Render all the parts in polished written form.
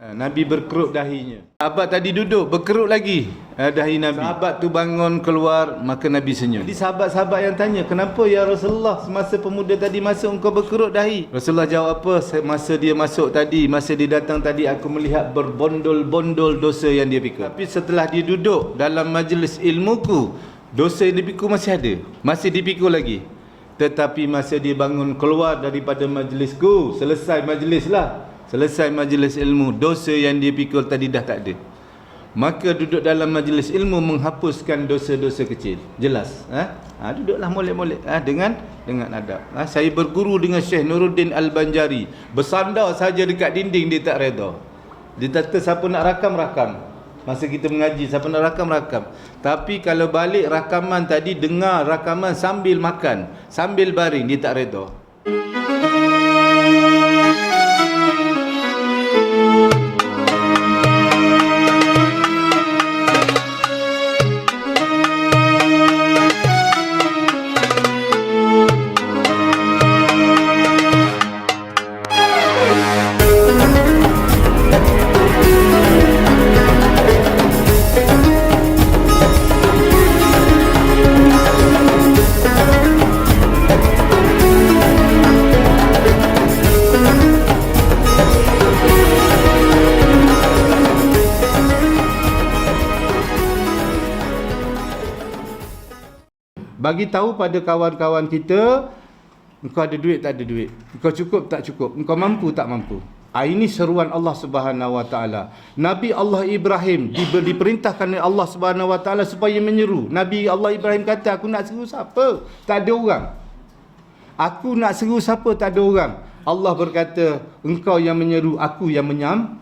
Nabi berkerut dahinya. Sahabat tadi duduk, berkerut lagi dahi Nabi. Sahabat tu bangun keluar, maka Nabi senyum. Jadi sahabat-sahabat yang tanya, kenapa ya Rasulullah semasa pemuda tadi masuk engkau berkerut dahi? Rasulullah jawab apa? Masa dia masuk tadi, masa dia datang tadi, aku melihat berbondol-bondol dosa yang dia pikul. Tapi setelah dia duduk dalam majlis ilmuku, dosa yang dipikul masih ada, masih dipikul lagi. Tetapi masa dia bangun keluar daripada majlisku, selesai majlis lah, selesai majlis ilmu, dosa yang dia pikul tadi dah tak ada. Maka duduk dalam majlis ilmu menghapuskan dosa-dosa kecil. Jelas? Duduklah molek-molek dengan adab. Saya berguru dengan Syekh Nuruddin Al-Banjari. Bersandar saja dekat dinding dia tak reda. Dia kata siapa nak rakam. Masa kita mengaji, siapa nak rakam. Tapi kalau balik rakaman tadi, dengar rakaman sambil makan, sambil baring, dia tak reda. Bagi tahu pada kawan-kawan kita, engkau ada duit tak ada duit, engkau cukup tak cukup, engkau mampu tak mampu. Ini seruan Allah Subhanahu Wa Taala. Nabi Allah Ibrahim diperintahkan oleh Allah Subhanahu Wa Taala supaya menyeru. Nabi Allah Ibrahim kata, aku nak seru siapa? Tak ada orang. Aku nak seru siapa? Tak ada orang. Allah berkata, engkau yang menyeru, aku yang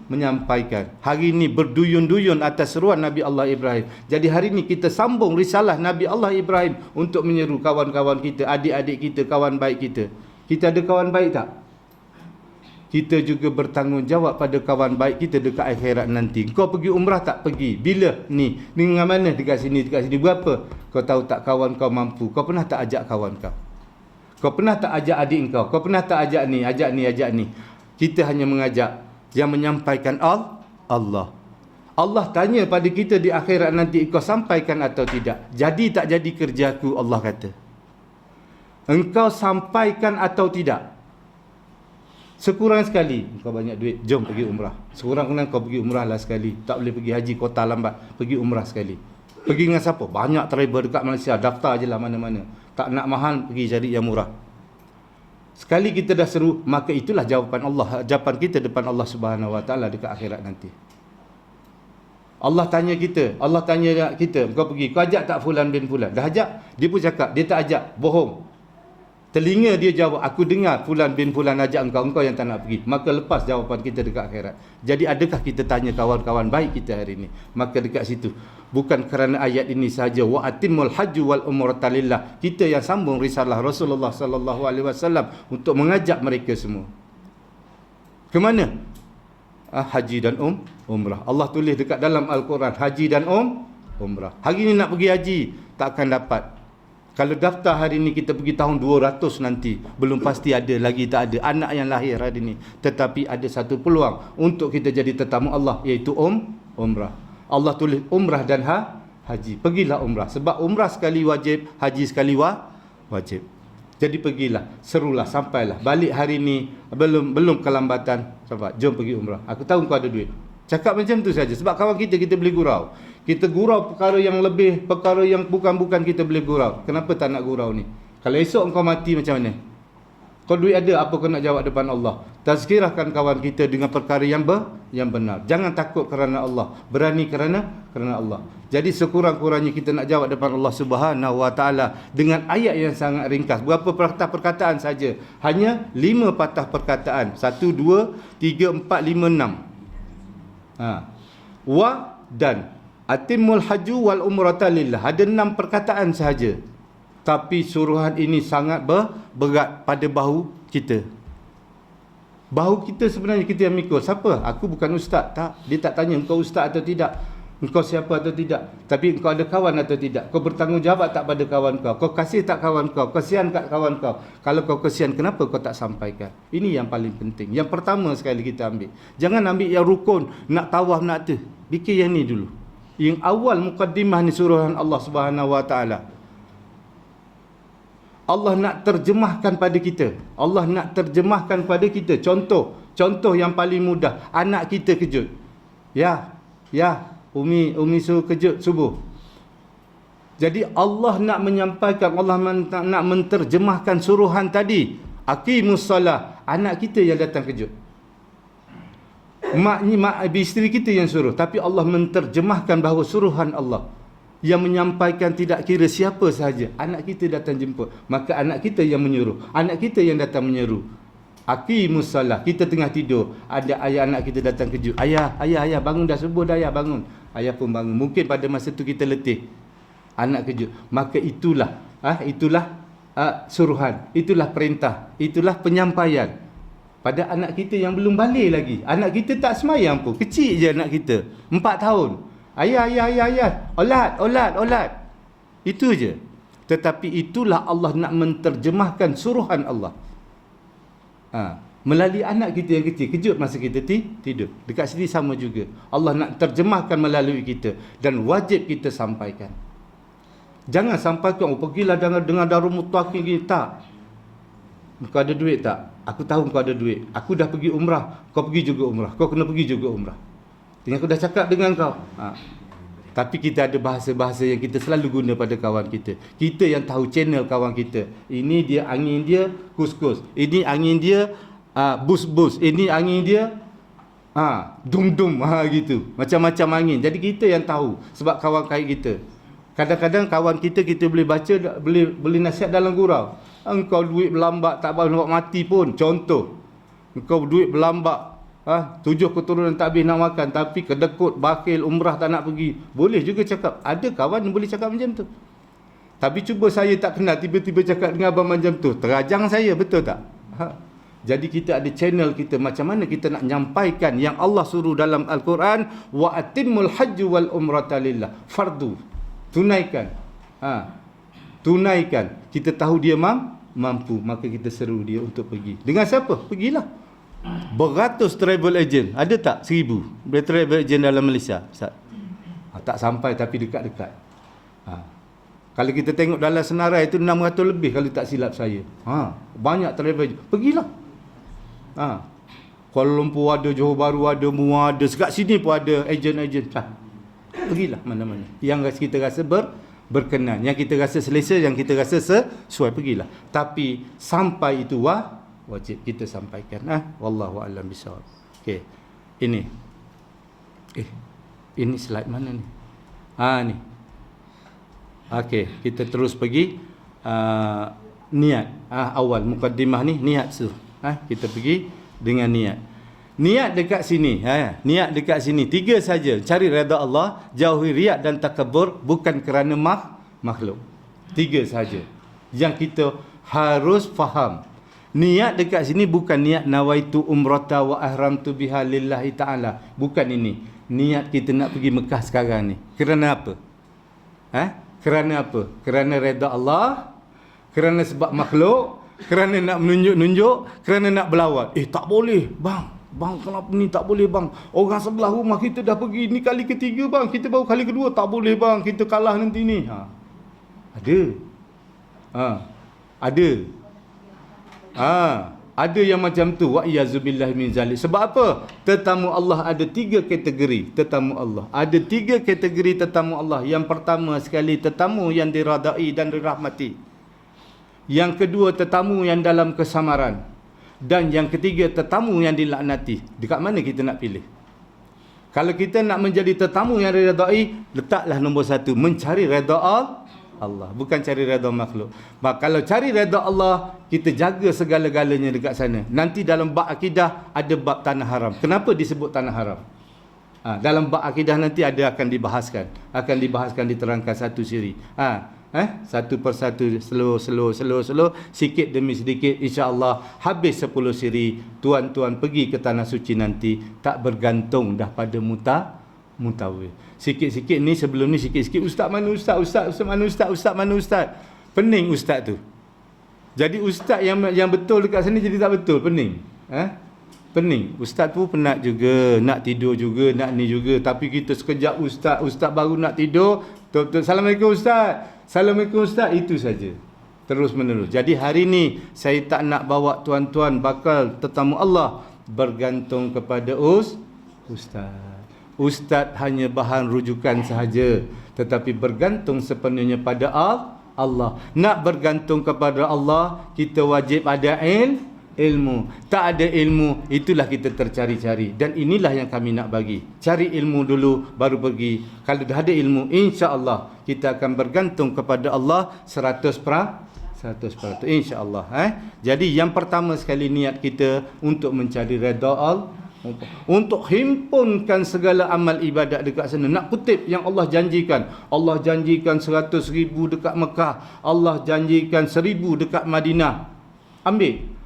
menyampaikan. Hari ini berduyun-duyun atas seruan Nabi Allah Ibrahim. Jadi hari ini kita sambung risalah Nabi Allah Ibrahim untuk menyeru kawan-kawan kita, adik-adik kita, kawan baik kita. Kita ada kawan baik tak? Kita juga bertanggungjawab pada kawan baik kita dekat akhirat nanti. Kau pergi umrah tak? Pergi. Bila? Ni dengan mana? Dekat sini. Berapa? Kau tahu tak kawan kau mampu? Kau pernah tak ajak kawan kau? Kau pernah tak ajak adik kau? Kau pernah tak ajak ni? Kita hanya mengajak. Yang menyampaikan Allah. Allah tanya pada kita di akhirat nanti, kau sampaikan atau tidak? Jadi tak jadi kerjaku, Allah kata. Engkau sampaikan atau tidak? Sekurang sekali, kau banyak duit, jom pergi umrah. Sekurang-kurang kau pergi umrah lah sekali. Tak boleh pergi haji, kota lambat. Pergi umrah sekali. Pergi dengan siapa? Banyak travel dekat Malaysia. Daftar je lah mana-mana. Tak nak mahal, pergi cari yang murah. Sekali kita dah seru, maka itulah jawapan Allah, jawapan kita depan Allah Subhanahu Wa Taala dekat akhirat nanti. Allah tanya kita, kau pergi, kau ajak tak fulan bin fulan? Dah ajak? Dia pun cakap, dia tak ajak, bohong. Telinga dia jawab, aku dengar fulan bin fulan ajak engkau yang tak nak pergi. Maka lepas jawapan kita dekat akhirat. Jadi adakah kita tanya kawan-kawan baik kita hari ini? Maka dekat situ, bukan kerana ayat ini sahaja, wa atimul hajju wal umrata lillah, kita yang sambung risalah Rasulullah sallallahu alaihi wasallam untuk mengajak mereka semua. Ke mana? Haji dan umrah. Allah tulis dekat dalam Al-Quran, haji dan umrah. Hari ni nak pergi haji, takkan dapat. Kalau daftar hari ni kita pergi tahun 200 nanti, belum pasti ada lagi, tak ada anak yang lahir hari ni. Tetapi ada satu peluang untuk kita jadi tetamu Allah, iaitu umrah. Allah tulis umrah dan haji. Pergilah umrah. Sebab umrah sekali wajib, haji sekali wajib. Jadi pergilah, serulah, sampailah. Balik hari ni, belum kelambatan. Sahabat, jom pergi umrah. Aku tahu kau ada duit. Cakap macam tu saja. Sebab kawan kita boleh gurau. Kita gurau perkara yang lebih, perkara yang bukan-bukan kita boleh gurau. Kenapa tak nak gurau ni? Kalau esok kau mati macam mana? Kau duit ada, apa kau nak jawab depan Allah? Tazkirahkan kawan kita dengan perkara yang benar. Jangan takut kerana Allah. Berani kerana Allah. Jadi sekurang-kurangnya kita nak jawab depan Allah Subhanahu Wa Taala dengan ayat yang sangat ringkas. Berapa patah perkataan saja? Hanya 5 patah perkataan. 1, 2, 3, 4, 5, 6. Wa dan atimul haju wal umrata lillah. Ada 6 perkataan sahaja. Tapi suruhan ini sangat berat pada bahu kita. Bahu kita sebenarnya kita yang mikul. Siapa? Aku bukan ustaz. Tak. Dia tak tanya engkau ustaz atau tidak. Engkau siapa atau tidak. Tapi engkau ada kawan atau tidak. Kau bertanggungjawab tak pada kawan kau. Kau kasih tak kawan kau. Kesian kat kawan kau. Kalau kau kesian, kenapa kau tak sampaikan? Ini yang paling penting. Yang pertama sekali kita ambil. Jangan ambil yang rukun. Nak tawaf, nak tu. Fikir yang ni dulu. Yang awal mukaddimah ni suruhan Allah Subhanahu Wa Taala. Allah nak terjemahkan pada kita. Allah nak terjemahkan pada kita. Contoh yang paling mudah. Anak kita kejut. Ya. Umi suruh kejut subuh. Jadi Allah nak menyampaikan, Allah nak menterjemahkan suruhan tadi. Aqimus salah. Anak kita yang datang kejut. Mak isteri kita yang suruh. Tapi Allah menterjemahkan bahawa suruhan Allah yang menyampaikan tidak kira siapa sahaja. Anak kita datang jemput. Maka anak kita yang menyuruh. Anak kita yang datang menyeru. Aqimus salah. Kita tengah tidur. Ada ayah anak kita datang kejut. Ayah bangun dah, subuh dah ayah, bangun. Ayah pun bangun. Mungkin pada masa tu kita letih. Anak kejut. Maka itulah suruhan. Itulah perintah. Itulah penyampaian. Pada anak kita yang belum balik lagi. Anak kita tak semayang pun. Kecil je anak kita. 4 tahun. Ayah. Olat. Itu je. Tetapi itulah Allah nak menterjemahkan suruhan Allah. Melalui anak kita yang kecil, kejut masa kita tidur. Dekat sini sama juga. Allah nak terjemahkan melalui kita. Dan wajib kita sampaikan. Jangan sampaikan, pergilah dengan Darul Muttaqin gini. Tak. Kau ada duit tak? Aku tahu kau ada duit. Aku dah pergi umrah. Kau pergi juga umrah. Kau kena pergi juga umrah. Tinggal aku dah cakap dengan kau. Tapi kita ada bahasa-bahasa yang kita selalu guna pada kawan kita. Kita yang tahu channel kawan kita. Ini dia angin dia kus-kus. Ini angin dia bus-bus. Ini angin dia dum-dum gitu. Macam-macam angin. Jadi kita yang tahu sebab kawan kait kita. Kadang-kadang kawan kita boleh baca, boleh nasihat dalam gurau. Engkau duit berlambak tak boleh nak mati pun. Contoh. Engkau duit berlambak 7 keturunan tak habis nak makan, tapi kedekut, bakil, umrah tak nak pergi. Boleh juga cakap. Ada kawan yang boleh cakap macam tu. Tapi cuba saya tak kenal, tiba-tiba cakap dengan abang macam tu. Terajang saya, betul tak? Jadi kita ada channel kita. Macam mana kita nak nyampaikan yang Allah suruh dalam Al-Quran. Wa atimmul hajju wal umrata lillah. Fardu. Tunaikan. Tunaikan. Kita tahu dia mampu. Maka kita seru dia untuk pergi. Dengan siapa? Pergilah. Beratus travel agent. Ada tak 1,000 travel agent dalam Malaysia? Tak sampai tapi dekat-dekat. Kalau kita tengok dalam senarai itu 600 lebih kalau tak silap saya. Banyak travel agent. Pergilah. Kuala Lumpur ada, Johor Bahru ada, Muar ada, sekat sini pun ada agent-agent. Pergilah mana-mana yang kita rasa berkenan, yang kita rasa selesa, yang kita rasa sesuai, pergilah. Tapi sampai itu wajib kita sampaikan. Wallahu a'lam bishawab. Okey. Ini slide mana ni? Ni. Okey, kita terus pergi niat. Awal mukaddimah ni niat tu. Kita pergi dengan niat. Niat dekat sini, niat dekat sini 3 saja. Cari redha Allah, jauhi riak dan takabur, bukan kerana makhluk. 3 saja yang kita harus faham. Niat dekat sini bukan niat nawaitu umrata wa ahramtu biha lillahi ta'ala. Bukan ini. Niat kita nak pergi Mekah sekarang ni. Kerana apa? Kerana apa? Kerana redha Allah, kerana sebab makhluk, kerana nak menunjuk-nunjuk, kerana nak berlawat. Tak boleh, bang, kenapa ni tak boleh bang? Orang sebelah rumah kita dah pergi ni kali ketiga bang, kita baru kali kedua. Tak boleh bang, kita kalah nanti ni. Ada yang macam tu. Wa iyazubillah min zalik. Sebab apa? Tetamu Allah ada 3 kategori. Tetamu Allah ada 3 kategori tetamu Allah. Yang pertama sekali, tetamu yang diradai dan dirahmati. Yang kedua, tetamu yang dalam kesamaran. Dan yang ketiga, tetamu yang dilaknati. Dekat mana kita nak pilih? Kalau kita nak menjadi tetamu yang diradai, letaklah nombor 1, mencari redha Allah, bukan cari redha makhluk. Kalau cari redha Allah, kita jaga segala-galanya dekat sana. Nanti dalam bab akidah ada bab tanah haram. Kenapa disebut tanah haram? Dalam bab akidah nanti akan dibahaskan, diterangkan satu siri. Satu persatu, slow, sikit demi sedikit, insya-Allah habis 10 siri. Tuan-tuan pergi ke tanah suci nanti tak bergantung dah pada Mutawil. Sikit-sikit ni, sebelum ni sikit-sikit, ustaz mana ustaz, ustaz mana ustaz, ustaz mana ustaz. Pening ustaz tu. Jadi ustaz yang betul dekat sini jadi tak betul, pening. Pening. Ustaz tu penat juga, nak tidur juga, nak ni juga, tapi kita sekejap ustaz baru nak tidur, betul-betul Assalamualaikum ustaz. Assalamualaikum ustaz, itu saja. Terus menerus. Jadi hari ni saya tak nak bawa tuan-tuan bakal tetamu Allah bergantung kepada ustaz. Ustaz hanya bahan rujukan sahaja, tetapi bergantung sepenuhnya pada Allah. Nak bergantung kepada Allah, kita wajib ada ilmu. Tak ada ilmu, itulah kita tercari-cari. Dan inilah yang kami nak bagi. Cari ilmu dulu, baru pergi. Kalau dah ada ilmu, insya-Allah kita akan bergantung kepada Allah 100%. InsyaAllah. Jadi yang pertama sekali niat kita untuk mencari redha Allah, untuk himpunkan segala amal ibadat dekat sana. Nak kutip yang Allah janjikan. Allah janjikan 100,000 dekat Mekah, Allah janjikan 1,000 dekat Madinah. Ambil.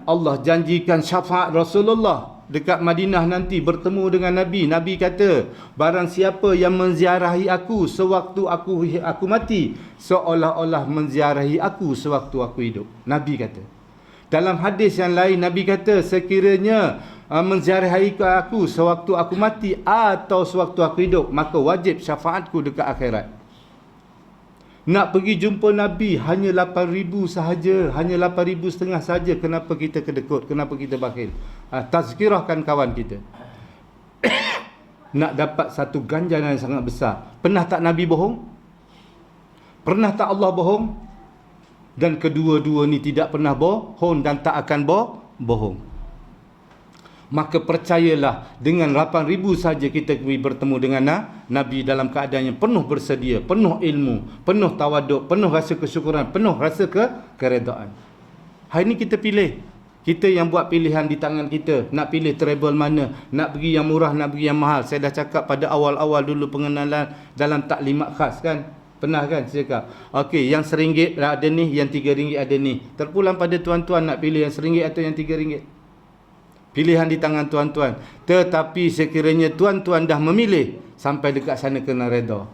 Allah janjikan syafaat Rasulullah dekat Madinah nanti bertemu dengan Nabi. Nabi kata, barang siapa yang menziarahi aku sewaktu aku mati, seolah-olah menziarahi aku sewaktu aku hidup. Nabi kata. Dalam hadis yang lain Nabi kata, sekiranya menziarahi aku sewaktu aku mati atau sewaktu aku hidup, maka wajib syafaatku dekat akhirat. Nak pergi jumpa Nabi hanya 8,000 sahaja, hanya 8,500 sahaja. Kenapa kita kedekut? Kenapa kita bakhil? Tazkirahkan kawan kita. Nak dapat satu ganjaran yang sangat besar. Pernah tak Nabi bohong? Pernah tak Allah bohong? Dan kedua-dua ni tidak pernah bohong dan tak akan bohong. Maka percayalah, dengan 8,000 saja kita bertemu dengan Nabi dalam keadaan yang penuh bersedia, penuh ilmu, penuh tawaduk, penuh rasa kesyukuran, penuh rasa keredaan. Hari ini kita pilih. Kita yang buat pilihan di tangan kita. Nak pilih travel mana, nak pergi yang murah, nak pergi yang mahal. Saya dah cakap pada awal-awal dulu pengenalan dalam taklimat khas kan. Pernah kan saya cakap, okey, yang RM1 ada ni, yang RM3 ada ni. Terpulang pada tuan-tuan nak pilih yang RM1 atau yang RM3. Pilihan di tangan tuan-tuan. Tetapi sekiranya tuan-tuan dah memilih, sampai dekat sana kena redha.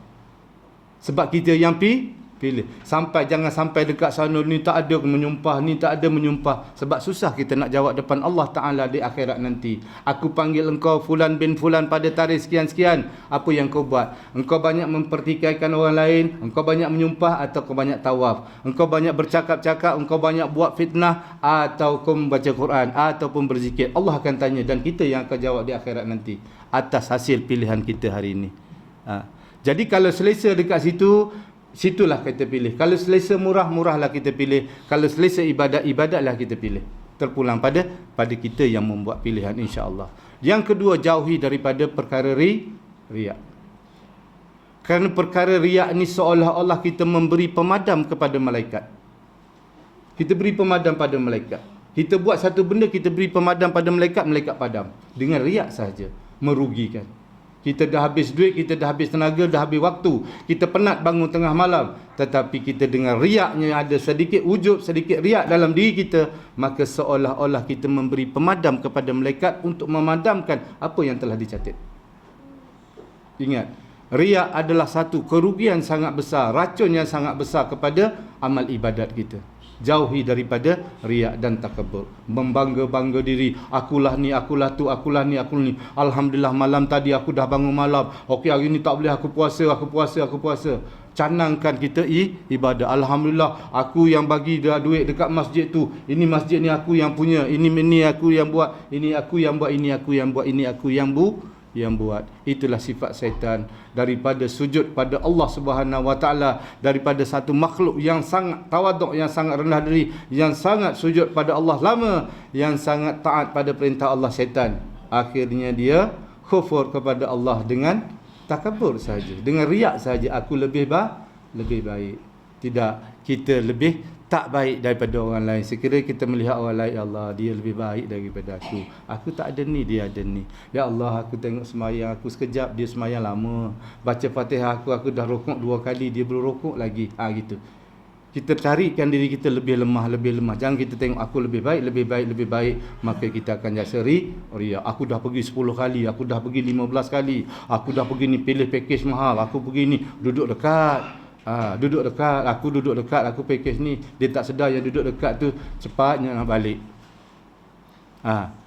Sebab kita yang pilih. Jangan sampai dekat sana ni tak ada menyumpah, ni tak ada menyumpah. Sebab susah kita nak jawab depan Allah Ta'ala di akhirat nanti. Aku panggil engkau Fulan bin Fulan pada tarikh sekian-sekian. Apa yang kau buat? Engkau banyak mempertikaikan orang lain, engkau banyak menyumpah atau kau banyak tawaf, engkau banyak bercakap-cakap, engkau banyak buat fitnah, atau kau membaca Quran, ataupun berzikir. Allah akan tanya dan kita yang akan jawab di akhirat nanti atas hasil pilihan kita hari ini. Jadi kalau selesa dekat situ, situlah kita pilih. Kalau selesa murah, murahlah kita pilih. Kalau selesa ibadat, ibadatlah kita pilih. Terpulang pada kita yang membuat pilihan, insya-Allah. Yang kedua, jauhi daripada perkara riak. Kerana perkara riak ni seolah-olah kita memberi pemadam kepada malaikat. Kita beri pemadam pada malaikat. Kita buat satu benda, kita beri pemadam pada malaikat, malaikat padam. Dengan riak sahaja, merugikan. Kita dah habis duit, kita dah habis tenaga, dah habis waktu. Kita penat bangun tengah malam. Tetapi kita dengan riaknya, ada sedikit wujud, sedikit riak dalam diri kita, maka seolah-olah kita memberi pemadam kepada malaikat untuk memadamkan apa yang telah dicatat. Ingat, riak adalah satu kerugian sangat besar, racun yang sangat besar kepada amal ibadat kita. Jauhi daripada riak dan takabur. Membangga-bangga diri. Akulah ni, akulah tu, akulah ni, akulah ni. Alhamdulillah malam tadi aku dah bangun malam. Okey, hari ni tak boleh aku puasa. Canangkan kita ibadah. Alhamdulillah, aku yang bagi dah duit dekat masjid tu. Ini masjid ni aku yang punya. Ini aku yang buat. Ini aku yang buat. Ini aku yang buat. Ini aku yang buat. Itulah sifat syaitan. Daripada sujud pada Allah Subhanahu Wa Taala, daripada satu makhluk yang sangat tawaduk, yang sangat rendah diri, yang sangat sujud pada Allah lama, yang sangat taat pada perintah Allah, syaitan. Akhirnya dia kufur kepada Allah dengan takabur saja, dengan riak saja. Aku lebih baik. Tidak, kita lebih tak baik daripada orang lain. Sekiranya kita melihat orang lain, ya Allah, dia lebih baik daripada aku. Aku tak ada ni, dia ada ni. Ya Allah, aku tengok semayang aku sekejap, dia semayang lama. Baca Fatihah aku dah rukuk 2 kali, dia belum rukuk lagi. Gitu. Kita carikan diri kita lebih lemah. Jangan kita tengok aku lebih baik. Maka kita akan jasa riya. Aku dah pergi 10 kali, aku dah pergi 15 kali, aku dah pergi ni pilih package mahal, aku pergi ni duduk dekat. Aku duduk dekat, aku package ni. Dia tak sedar yang duduk dekat tu cepatnya nak balik.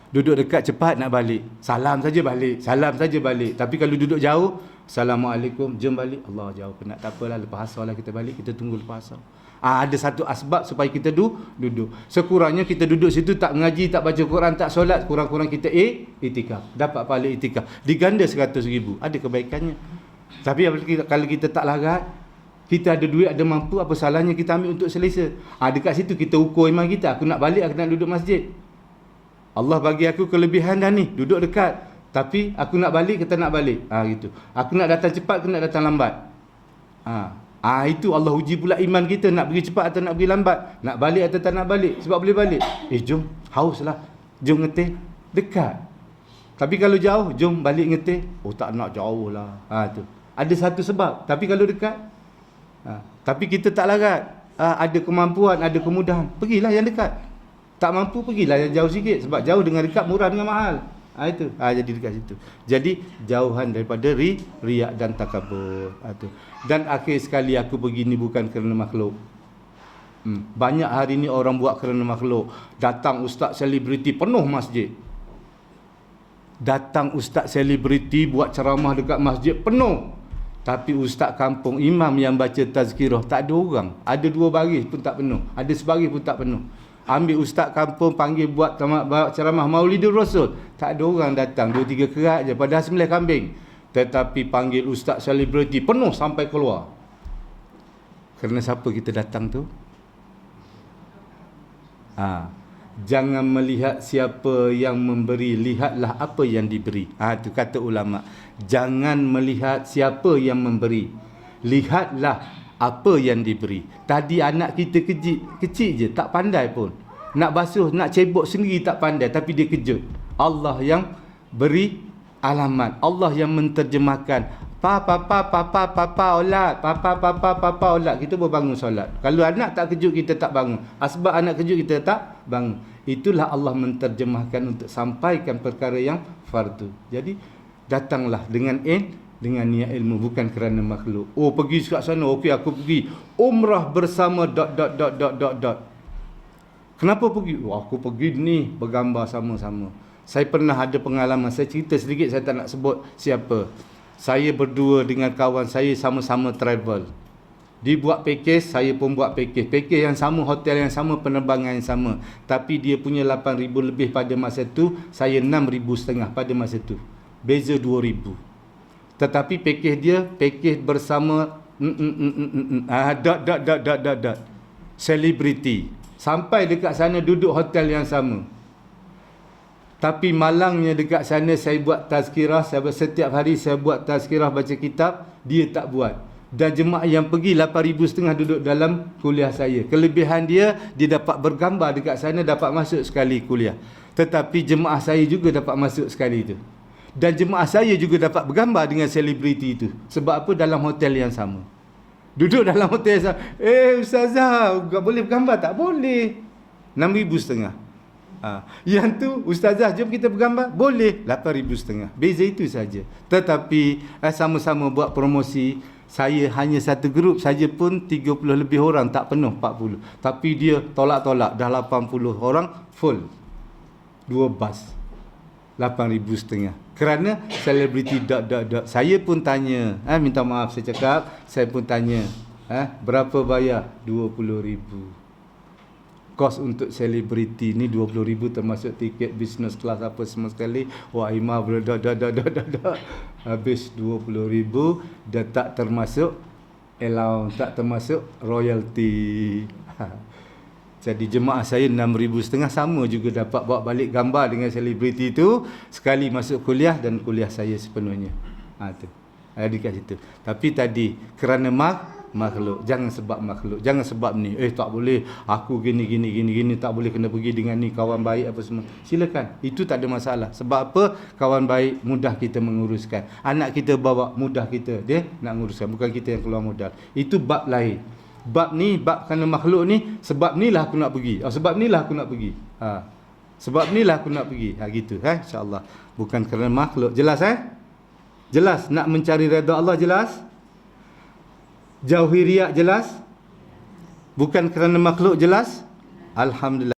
Duduk dekat cepat nak balik. Salam saja balik. Tapi kalau duduk jauh, Assalamualaikum, jom balik. Allah jauh penat, tak apalah, lepas asar lah kita balik, kita tunggu lepas asar. Ada satu asbab supaya kita duduk. Sekurangnya kita duduk situ, tak mengaji, tak baca Quran, tak solat, kurang-kurang kita itikaf. Dapat pahala itikaf. Diganda 100,000. Ada kebaikannya. Tapi kalau kita tak larat, kita ada duit, ada mampu, apa salahnya kita ambil untuk selesa. Dekat situ kita ukur iman kita. Aku nak balik, aku nak duduk masjid. Allah bagi aku kelebihan dah ni, duduk dekat. Tapi aku nak balik, kita nak balik. Gitu. Aku nak datang cepat, aku nak datang lambat. Itu Allah uji pula iman kita, nak pergi cepat atau nak pergi lambat, nak balik atau tak nak balik. Sebab boleh balik. Jom, hauslah. Jom ngeteh, dekat. Tapi kalau jauh, jom balik ngeteh. Tak nak jauh lah. Tu. Ada satu sebab. Tapi kalau dekat, tapi kita tak larat. Ada kemampuan, ada kemudahan, pergilah yang dekat. Tak mampu, pergilah yang jauh sikit. Sebab jauh dengan dekat, murah dengan mahal. Itu. Jadi dekat situ. Jadi jauhan daripada riak dan takabur. Itu. Dan akhir sekali aku begini bukan kerana makhluk. Banyak hari ni orang buat kerana makhluk. Datang ustaz selebriti penuh masjid. Datang ustaz selebriti buat ceramah dekat masjid penuh. Tapi ustaz kampung, imam yang baca tazkirah, tak ada orang. Ada 2 baris pun tak penuh. Ada sebaris pun tak penuh. Ambil ustaz kampung, panggil buat ceramah Maulidur Rasul, tak ada orang datang, 2-3 kerat je, padahal sembelih kambing. Tetapi panggil ustaz selebriti, penuh sampai keluar. Kerana siapa kita datang tu? Jangan melihat siapa yang memberi, lihatlah apa yang diberi. Itu kata ulama. Jangan melihat siapa yang memberi, lihatlah apa yang diberi. Tadi anak kita kecil je, tak pandai pun. Nak basuh, nak cebok sendiri tak pandai, tapi dia kejut. Allah yang beri alamat, Allah yang menterjemahkan. Papa olat, papa olat. Kita berbangun solat. Kalau anak tak kejut, kita tak bangun. Sebab anak kejut, kita tak bangun. Itulah Allah menterjemahkan untuk sampaikan perkara yang fardu. Jadi datanglah dengan niat ilmu, bukan kerana makhluk. Pergi kat sana, okey aku pergi umrah bersama ... Kenapa pergi? Aku pergi ni bergambar sama-sama. Saya pernah ada pengalaman, saya cerita sedikit, saya tak nak sebut siapa. Saya berdua dengan kawan saya sama-sama travel. Dia buat package, saya pun buat package. Package yang sama, hotel yang sama, penerbangan yang sama. Tapi dia punya 8,000 lebih pada masa tu, saya 6,500 pada masa tu. Beza 2,000. Tetapi package dia, package bersama selebriti. Sampai dekat sana duduk hotel yang sama. Tapi malangnya dekat sana saya buat tazkirah, setiap hari saya buat tazkirah baca kitab, dia tak buat. Dan jemaah yang pergi 8,500 duduk dalam kuliah saya. Kelebihan dia dapat bergambar dekat sana, dapat masuk sekali kuliah. Tetapi jemaah saya juga dapat masuk sekali itu. Dan jemaah saya juga dapat bergambar dengan selebriti itu. Sebab apa? Dalam hotel yang sama. Duduk dalam hotel yang sama. Ustazah, boleh bergambar? Tak boleh. 6,500. Yang tu, ustazah jom kita bergambar? Boleh. 8,500. Beza itu saja. Tetapi sama-sama buat promosi. Saya hanya satu grup saja pun 30 lebih orang, tak penuh 40. Tapi dia tolak-tolak, dah 80 orang full. 2 bas. 8,500. Kerana selebriti ... Saya pun tanya, minta maaf saya cakap, saya pun tanya, berapa bayar? 20,000. Kos untuk selebriti ni 20,000 termasuk tiket business class apa semua sekali. Wah, Imam habis 20,000 dan tak termasuk allowance, tak termasuk royalty. Jadi jemaah saya 6,500 sama juga dapat bawa balik gambar dengan selebriti itu sekali masuk kuliah dan kuliah saya sepenuhnya. Tu. Ada kat situ. Tapi tadi kerana makhluk, jangan sebab makhluk, jangan sebab ni, tak boleh aku gini tak boleh kena pergi dengan ni kawan baik apa semua. Silakan. Itu tak ada masalah. Sebab apa? Kawan baik mudah kita menguruskan. Anak kita bawa mudah kita dia nak menguruskan, bukan kita yang keluar modal. Itu bab lain. Bab ni, bab kerana makhluk ni, sebab ni lah aku nak pergi. Sebab ni lah aku nak pergi. Sebab ni lah aku nak pergi. Gitu insya-Allah. Bukan kerana makhluk. Jelas Jelas nak mencari redha Allah, jelas? Jauhi riak, jelas? Bukan kerana makhluk, jelas? Alhamdulillah.